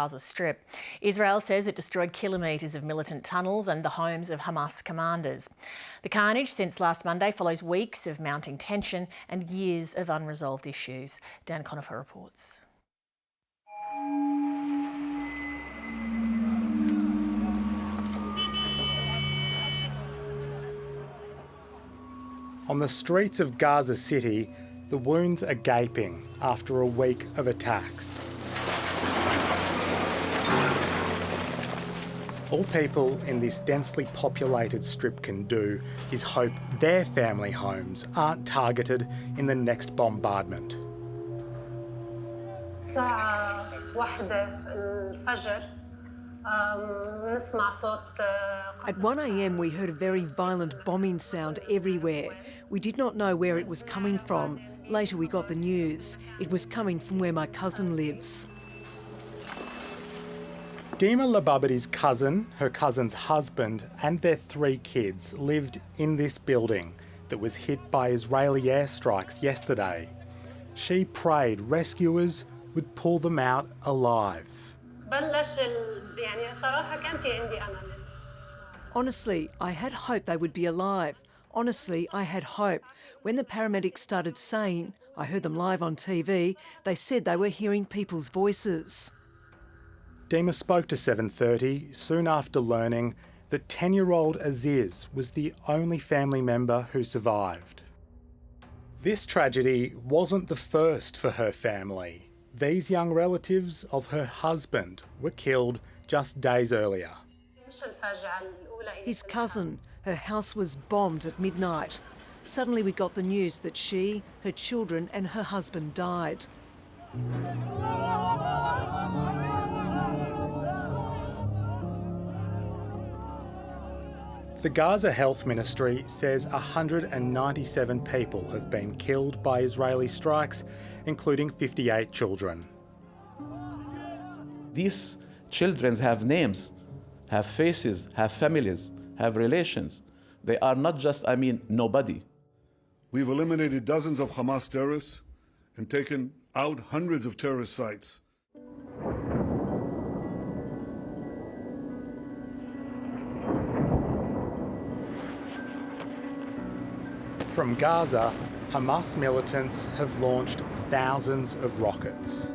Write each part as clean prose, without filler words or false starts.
Gaza Strip. Israel says it destroyed kilometres of militant tunnels and the homes of Hamas commanders. The carnage since last Monday follows weeks of mounting tension and years of unresolved issues. Dan Conifer reports. On the streets of Gaza City, the wounds are gaping after a week of attacks. All people in this densely populated strip can do is hope their family homes aren't targeted in the next bombardment. At 1 a.m. we heard a very violent bombing sound everywhere. We did not know where it was coming from. Later we got the news. It was coming from where my cousin lives. Dima Lababadi's cousin, her cousin's husband and their 3 kids lived in this building that was hit by Israeli airstrikes yesterday. She prayed rescuers would pull them out alive. Honestly, I had hope they would be alive. Honestly, I had hope. When the paramedics started saying, I heard them live on TV, they said they were hearing people's voices. Dima spoke to 7:30 soon after learning that 10-year-old Aziz was the only family member who survived. This tragedy wasn't the first for her family. These young relatives of her husband were killed just days earlier. His cousin, her house was bombed at midnight. Suddenly we got the news that she, her children and her husband died. The Gaza Health Ministry says 197 people have been killed by Israeli strikes, including 58 children. These children have names, have faces, have families, have relations. They are not just, nobody. We've eliminated dozens of Hamas terrorists and taken out hundreds of terrorist sites. From Gaza, Hamas militants have launched thousands of rockets.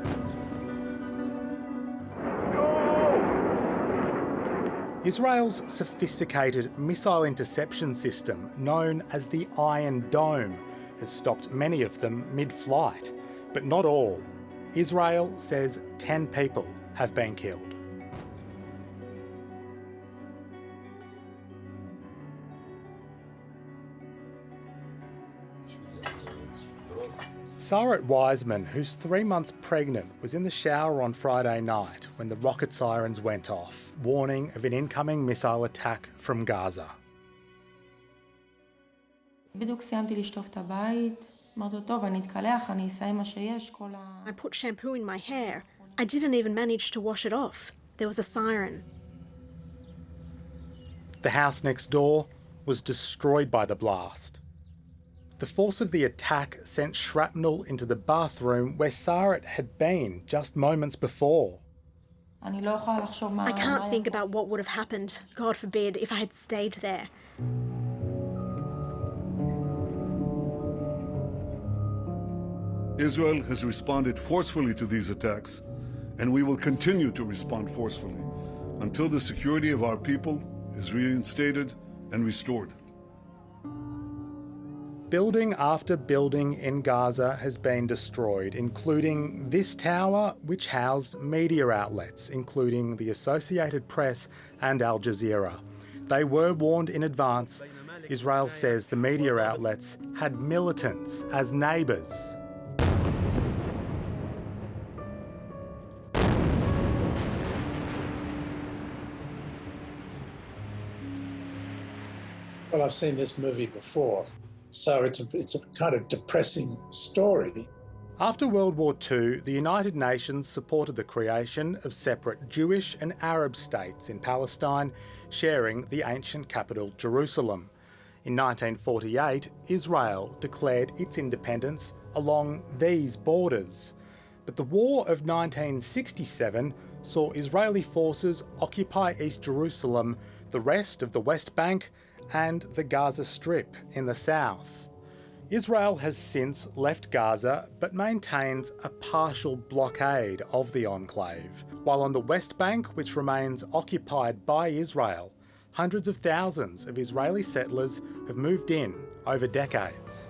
Israel's sophisticated missile interception system, known as the Iron Dome, has stopped many of them mid-flight, but not all. Israel says 10 people have been killed. Sarat Wiseman, who's 3 months pregnant, was in the shower on Friday night when the rocket sirens went off, warning of an incoming missile attack from Gaza. I put shampoo in my hair. I didn't even manage to wash it off. There was a siren. The house next door was destroyed by the blast. The force of the attack sent shrapnel into the bathroom where Sarat had been just moments before. I can't think about what would have happened, God forbid, if I had stayed there. Israel has responded forcefully to these attacks, and we will continue to respond forcefully until the security of our people is reinstated and restored. Building after building in Gaza has been destroyed, including this tower, which housed media outlets, including the Associated Press and Al Jazeera. They were warned in advance. Israel says the media outlets had militants as neighbours. Well, I've seen this movie before. So it's a kind of depressing story. After World War II, the United Nations supported the creation of separate Jewish and Arab states in Palestine, sharing the ancient capital Jerusalem. In 1948, Israel declared its independence along these borders. But the war of 1967 saw Israeli forces occupy East Jerusalem, the rest of the West Bank, and the Gaza Strip in the south. Israel has since left Gaza but maintains a partial blockade of the enclave, while on the West Bank, which remains occupied by Israel, hundreds of thousands of Israeli settlers have moved in over decades.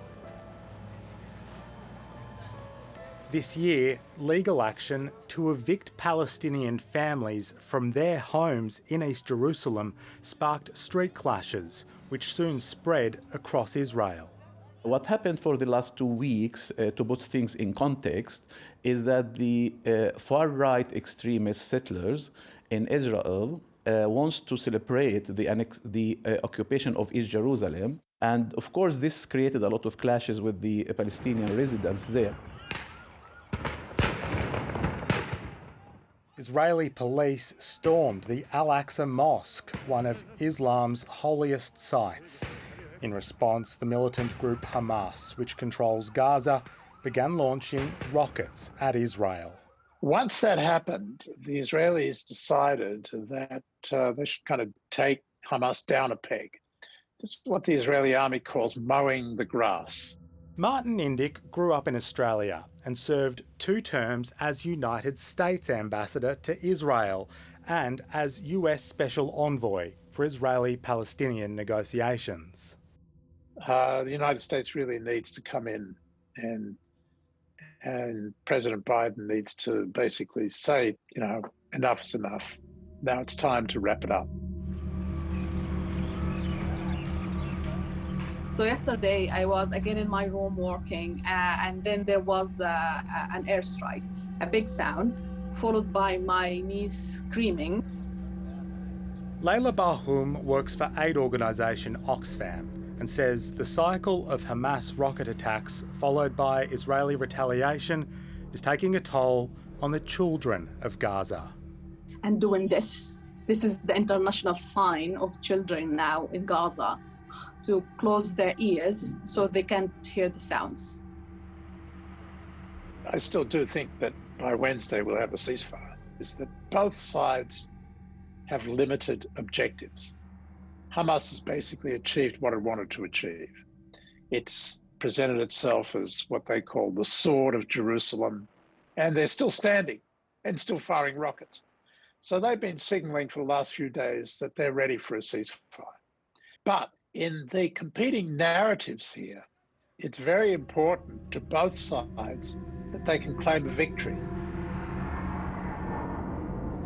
This year, legal action to evict Palestinian families from their homes in East Jerusalem sparked street clashes, which soon spread across Israel. What happened for the last 2 weeks, to put things in context, is that the far-right extremist settlers in Israel wants to celebrate the occupation of East Jerusalem. And of course, this created a lot of clashes with the Palestinian residents there. Israeli police stormed the Al-Aqsa Mosque, one of Islam's holiest sites. In response, the militant group Hamas, which controls Gaza, began launching rockets at Israel. Once that happened, the Israelis decided that they should kind of take Hamas down a peg. This is what the Israeli army calls mowing the grass. Martin Indyk grew up in Australia and served 2 terms as United States ambassador to Israel and as US Special Envoy for Israeli-Palestinian negotiations. The United States really needs to come in, and President Biden needs to basically say, you know, enough is enough. Now it's time to wrap it up. So yesterday I was again in my room working, and then there was an airstrike, a big sound, followed by my niece screaming. Layla Barhoum works for aid organisation Oxfam and says the cycle of Hamas rocket attacks followed by Israeli retaliation is taking a toll on the children of Gaza. And doing this is the international sign of children now in Gaza, to close their ears so they can't hear the sounds. I still do think that by Wednesday we'll have a ceasefire. Is that both sides have limited objectives. Hamas has basically achieved what it wanted to achieve. It's presented itself as what they call the sword of Jerusalem, and they're still standing and still firing rockets. So they've been signaling for the last few days that they're ready for a ceasefire. But in the competing narratives here, it's very important to both sides that they can claim a victory.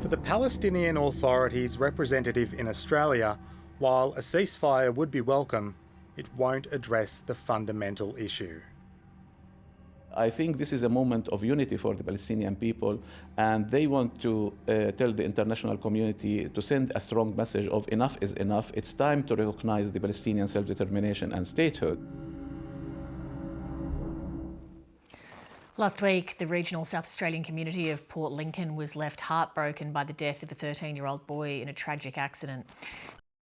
For the Palestinian Authority's representative in Australia, while a ceasefire would be welcome, it won't address the fundamental issue. I think this is a moment of unity for the Palestinian people, and they want to tell the international community to send a strong message of enough is enough. It's time to recognize the Palestinian self-determination and statehood. Last week, the regional South Australian community of Port Lincoln was left heartbroken by the death of a 13-year-old boy in a tragic accident.